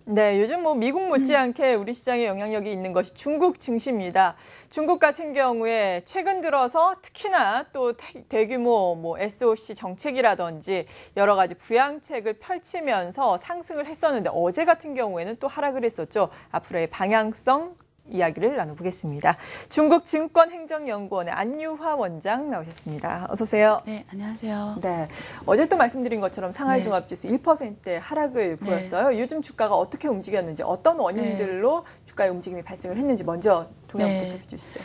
네, 요즘 뭐 미국 못지않게 우리 시장에 영향력이 있는 것이 중국 증시입니다. 중국 같은 경우에 최근 들어서 특히나 또 대규모 SOC 정책이라든지 여러 가지 부양책을 펼치면서 상승을 했었는데 어제 같은 경우에는 또 하락을 했었죠. 앞으로의 방향성 이야기를 나눠보겠습니다. 중국 증권행정연구원의 안유화 원장 나오셨습니다. 어서 오세요. 네, 안녕하세요. 네, 어제 또 말씀드린 것처럼 상하이 네. 종합지수 1%의 하락을 네. 보였어요. 요즘 주가가 어떻게 움직였는지, 어떤 원인들로 주가의 움직임이 발생을 했는지 먼저 동양부터 네. 살펴주시죠.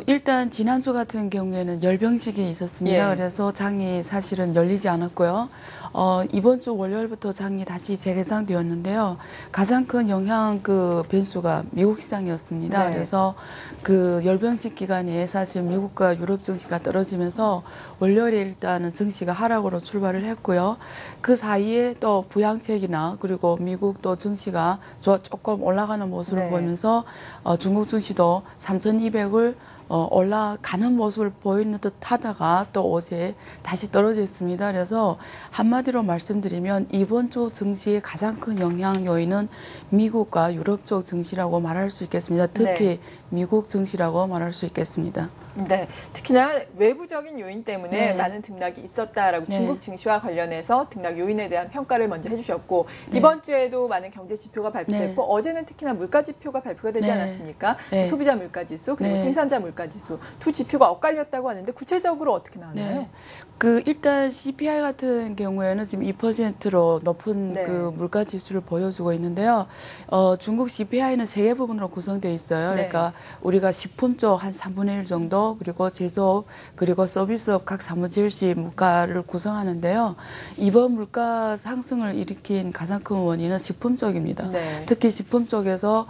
일단 지난주 같은 경우에는 열병식이 있었습니다. 예. 그래서 장이 사실은 열리지 않았고요. 이번 주 월요일부터 장이 다시 재개상되었는데요. 가장 큰 영향 변수가 미국 시장이었습니다. 네. 그래서 그 열병식 기간에 사실 미국과 유럽 증시가 떨어지면서 월요일에 일단은 증시가 하락으로 출발을 했고요. 그 사이에 또 부양책이나 그리고 미국 또 증시가 조금 올라가는 모습을 네. 보이면서 중국 증시도 3,200을 올라가는 모습을 보이는 듯 하다가 또 어제 다시 떨어져 있습니다. 그래서 한마디로 말씀드리면 이번 주 증시의 가장 큰 영향 요인은 미국과 유럽 쪽 증시라고 말할 수 있겠습니다. 특히 네. 미국 증시라고 말할 수 있겠습니다. 네, 특히나 외부적인 요인 때문에 네. 많은 등락이 있었다라고 네. 중국 증시와 관련해서 등락 요인에 대한 평가를 먼저 해주셨고 네. 이번 주에도 많은 경제 지표가 발표됐고 네. 어제는 특히나 물가 지표가 발표가 되지 네. 않았습니까? 네. 소비자 물가 지수 그리고 네. 생산자 물가 지수 두 지표가 엇갈렸다고 하는데 구체적으로 어떻게 나왔나요? 네. 일단 CPI 같은 경우에는 지금 2%로 높은 네. 그 물가 지수를 보여주고 있는데요. 중국 CPI는 세 개 부분으로 구성되어 있어요. 네. 그러니까 우리가 식품 쪽 한 3분의 1 정도, 그리고 제조업, 그리고 서비스업 각 3분의 1씩 물가를 구성하는데요. 이번 물가 상승을 일으킨 가장 큰 원인은 식품 쪽입니다. 네. 특히 식품 쪽에서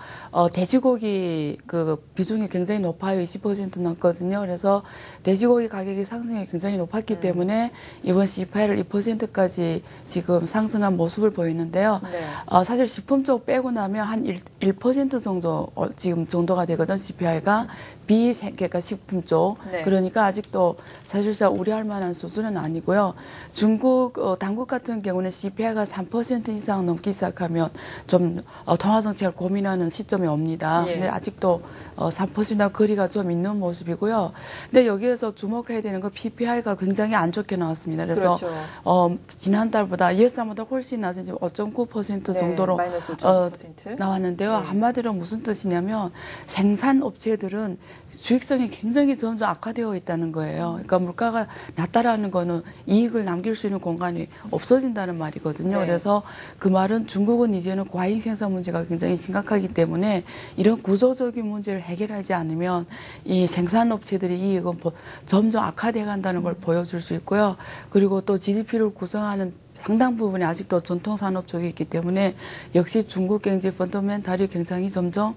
돼지고기 그 비중이 굉장히 높아요. 20% 넘거든요. 그래서 돼지고기 가격이 상승이 굉장히 높았기 때문에 이번 CPI를 2%까지 지금 상승한 모습을 보이는데요. 네. 사실 식품 쪽 빼고 나면 한 1% 정도 지금 정도가 되거든, CPI가. 그러니까 식품 쪽. 네. 그러니까 아직도 사실상 우려할 만한 수준은 아니고요. 중국 당국 같은 경우는 CPI가 3% 이상 넘기 시작하면 좀 통화정책을 고민하는 시점이 옵니다. 예. 근데 아직도 3%나 거리가 좀 있는 모습이고요. 근데 여기에서 주목해야 되는 건 PPI가 굉장히 안 좋게 나왔습니다. 그래서 그렇죠. 지난달보다 예상보다 훨씬 낮은 지금 5.9% 정도로 마이너스 5.9%. 나왔는데요. 네. 한마디로 무슨 뜻이냐면 생산 업체들은 수익성이 굉장히 점점 악화되어 있다는 거예요. 그러니까 물가가 낮다라는 거는 이익을 남길 수 있는 공간이 없어진다는 말이거든요. 네. 그래서 그 말은 중국은 이제는 과잉 생산 문제가 굉장히 심각하기 때문에 이런 구조적인 문제를 해결하지 않으면 이 생산업체들의 이익은 점점 악화돼 간다는 걸 보여줄 수 있고요. 그리고 또 GDP를 구성하는 상당 부분이 아직도 전통산업 쪽에 있기 때문에 역시 중국 경제 펀더멘탈이 굉장히 점점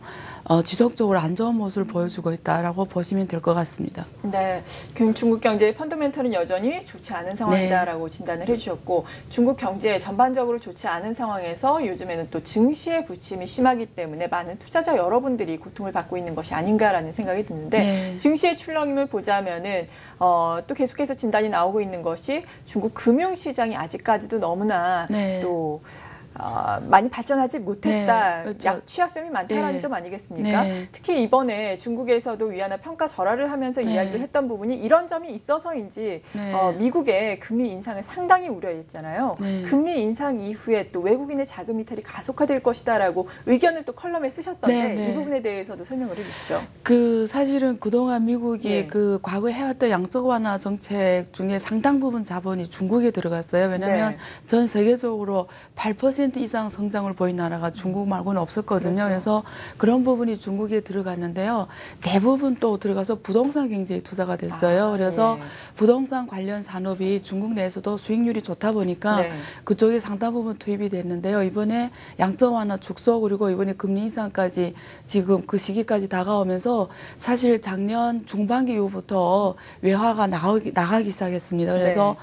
지속적으로 안 좋은 모습을 보여주고 있다라고 보시면 될 것 같습니다. 네, 중국 경제의 펀더멘털은 여전히 좋지 않은 상황이다라고 진단을 해주셨고 중국 경제 전반적으로 좋지 않은 상황에서 요즘에는 또 증시의 부침이 심하기 때문에 많은 투자자 여러분들이 고통을 받고 있는 것이 아닌가라는 생각이 드는데 네. 증시의 출렁임을 보자면은 또 계속해서 진단이 나오고 있는 것이 중국 금융시장이 아직까지도 너무나 네. 또 많이 발전하지 못했다. 네, 그렇죠. 취약점이 많다라는 네. 점 아니겠습니까? 네. 특히 이번에 중국에서도 위안화 평가 절하를 하면서 네. 이야기를 했던 부분이 이런 점이 있어서인지 네. 미국의 금리 인상을 상당히 우려했잖아요. 네. 금리 인상 이후에 또 외국인의 자금 이탈이 가속화될 것이다라고 의견을 또 컬럼에 쓰셨던데 네, 네. 이 부분에 대해서도 설명을 해주시죠. 사실은 그동안 미국이 예. 과거에 해왔던 양적 완화 정책 중에 상당 부분 자본이 중국에 들어갔어요. 왜냐하면 네. 전 세계적으로 8% 이상 성장을 보인 나라가 중국 말고는 없었거든요. 그렇죠. 그래서 그런 부분이 중국에 들어갔는데요. 대부분 또 들어가서 부동산 경제에 투자가 됐어요. 그래서 네. 부동산 관련 산업이 중국 내에서도 수익률이 좋다 보니까 네. 그쪽에 상당 부분 투입이 됐는데요. 이번에 양적 완화 축소 그리고 이번에 금리 인상까지 지금 그 시기까지 다가오면서 사실 작년 중반기 이후부터 외화가 나가기 시작했습니다. 그래서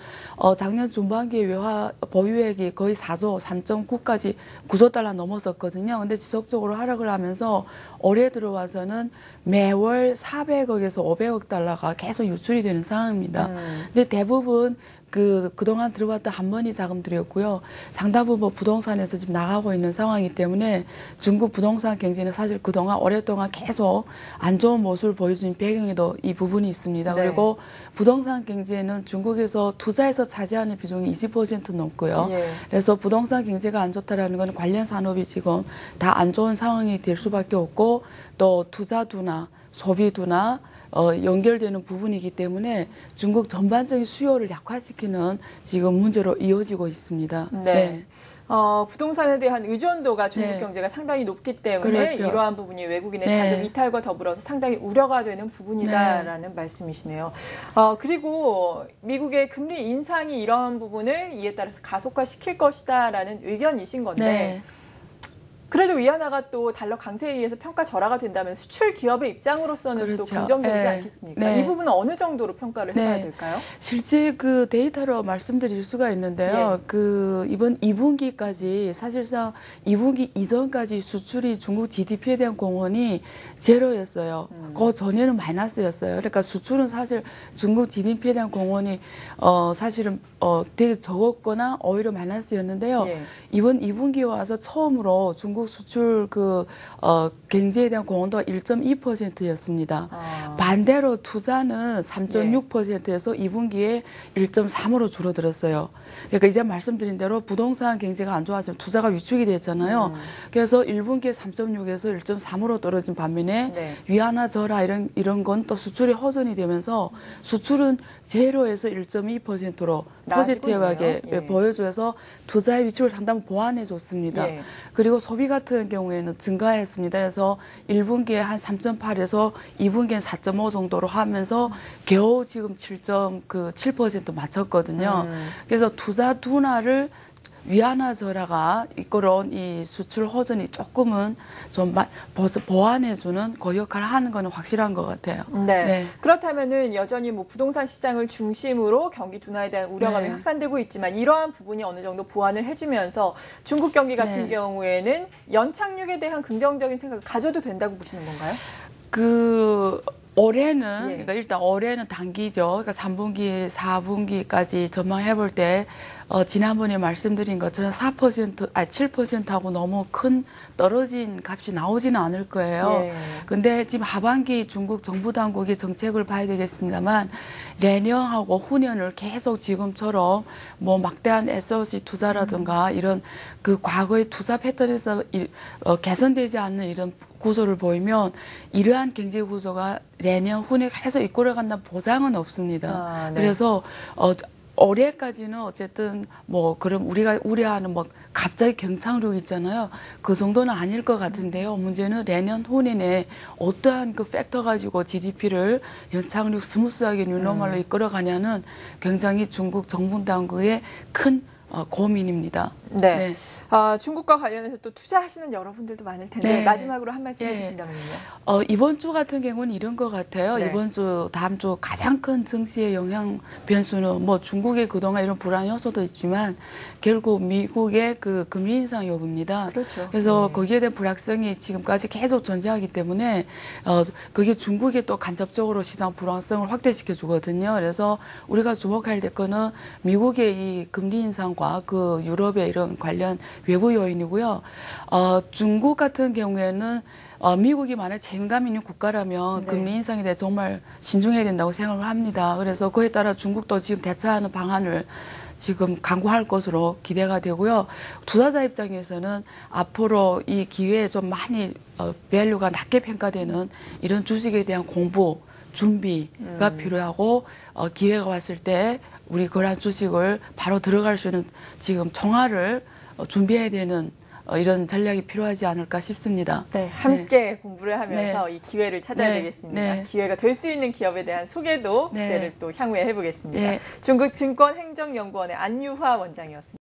작년 중반기에 외화 보유액이 거의 4조 3.9까지 9조 달러 넘었었거든요. 근데 지속적으로 하락을 하면서 올해 들어와서는 매월 400억에서 500억 달러가 계속 유출이 되는 상황입니다. 근데 대부분 그동안 들어왔던 한머니 자금들이었고요. 상당부 뭐 부동산에서 지금 나가고 있는 상황이기 때문에 중국 부동산 경제는 사실 그동안 오랫동안 계속 안 좋은 모습을 보여준 배경에도 이 부분이 있습니다. 네. 그리고 부동산 경제는 중국에서 투자에서 차지하는 비중이 20% 넘고요. 예. 그래서 부동산 경제가 안 좋다라는 건 관련 산업이 지금 다 안 좋은 상황이 될 수밖에 없고 또 투자도나 소비도나 연결되는 부분이기 때문에 중국 전반적인 수요를 약화시키는 지금 문제로 이어지고 있습니다. 네. 부동산에 대한 의존도가 중국 네. 경제가 상당히 높기 때문에 그렇죠. 이러한 부분이 외국인의 네. 자금 이탈과 더불어서 상당히 우려가 되는 부분이다라는 말씀이시네요. 그리고 미국의 금리 인상이 이러한 부분을 이에 따라서 가속화시킬 것이다라는 의견이신 건데 네. 그래도 위안화가 또 달러 강세에 의해서 평가 절하가 된다면 수출 기업의 입장으로서는 또 그렇죠. 긍정적이지 네. 않겠습니까? 네. 이 부분은 어느 정도로 평가를 해봐야 네. 될까요? 실제 그 데이터로 말씀드릴 수가 있는데요. 이번 2분기까지 사실상 2분기 이전까지 수출이 중국 GDP에 대한 공헌이 제로였어요. 그 전에는 마이너스였어요. 그러니까 수출은 사실 중국 GDP에 대한 공헌이 사실은 되게 적었거나 오히려 마이너스였는데요. 예. 이번 2분기에 와서 처음으로 중국 수출 경제에 대한 공헌도가 1.2%였습니다. 반대로 투자는 3.6%에서 2분기에 1.3으로 줄어들었어요. 그러니까 이제 말씀드린 대로 부동산 경제가 안 좋아지면 투자가 위축이 됐잖아요. 그래서 1분기에 3.6에서 1.3으로 떨어진 반면에 네. 위안화 절하 이런 건 또 수출이 허전이 되면서 수출은 제로에서 1.2%로 포지티브하게 있네요. 예. 보여줘서 투자의 위축을 상당히 보완해 줬습니다. 예. 그리고 소비 같은 경우에는 증가했습니다. 그래서 1분기에 한 3.8에서 2분기엔 4.5 정도로 하면서 겨우 지금 7% 맞췄거든요. 그래서 투자 둔화를 위안화 절하가 이끌어온 이 수출 허전이 조금은 좀 보완해주는 그 역할을 하는 거는 확실한 것 같아요. 네. 네. 그렇다면은 여전히 뭐 부동산 시장을 중심으로 경기 둔화에 대한 우려감이 네. 확산되고 있지만 이러한 부분이 어느 정도 보완을 해주면서 중국 경기 같은 네. 경우에는 연착륙에 대한 긍정적인 생각을 가져도 된다고 보시는 건가요? 올해는, 예. 그러니까 일단 올해는 단기죠. 그러니까 3분기, 4분기까지 전망해 볼 때, 지난번에 말씀드린 것처럼 7%하고 너무 큰 떨어진 값이 나오지는 않을 거예요. 예. 근데 지금 하반기 중국 정부 당국의 정책을 봐야 되겠습니다만, 내년하고 후년을 계속 지금처럼 뭐 막대한 SOC 투자라든가 이런 그 과거의 투자 패턴에서 개선되지 않는 이런 구조를 보이면 이러한 경제 구조가 내년 후에 계속 이끌어간다는 보장은 없습니다. 네. 그래서 올해까지는 어쨌든 뭐 그럼 우리가 우려하는 뭐 갑자기 경착륙 있잖아요. 그 정도는 아닐 것 같은데요. 문제는 내년 후년에 어떠한 그 팩터 가지고 GDP를 연착륙 스무스하게 뉴노멀로 이끌어가냐는 굉장히 중국 정부 당국의 큰 고민입니다. 네. 중국과 관련해서 또 투자하시는 여러분들도 많을 텐데 네. 마지막으로 한 말씀 예. 해주신다면요. 이번 주 같은 경우는 이런 것 같아요. 네. 이번 주, 다음 주 가장 큰 증시의 영향 변수는 뭐 중국의 그동안 이런 불안 요소도 있지만 결국 미국의 그 금리 인상 여부입니다. 그렇죠. 그래서 네. 거기에 대한 불확성이 지금까지 계속 존재하기 때문에 그게 중국이 또 간접적으로 시장 불안성을 확대시켜 주거든요. 그래서 우리가 주목할 거는 미국의 이 금리 인상과 그 유럽의 이런 관련 외부 요인이고요. 중국 같은 경우에는 미국이 만약 책임감 있는 국가라면 네. 금리 인상에 대해 정말 신중해야 된다고 생각을 합니다. 그래서 그에 따라 중국도 지금 대처하는 방안을 지금 강구할 것으로 기대가 되고요. 투자자 입장에서는 앞으로 이 기회에 좀 많이 밸류가 낮게 평가되는 이런 주식에 대한 공부, 준비가 필요하고 기회가 왔을 때 우리 그러한 주식을 바로 들어갈 수 있는 지금 정화를 준비해야 되는 이런 전략이 필요하지 않을까 싶습니다. 네, 함께 공부를 하면서 네. 이 기회를 찾아야 네. 되겠습니다. 네. 기회가 될 수 있는 기업에 대한 소개도 네. 기대를 또 향후에 해보겠습니다. 네. 중국증권행정연구원의 안유화 원장이었습니다.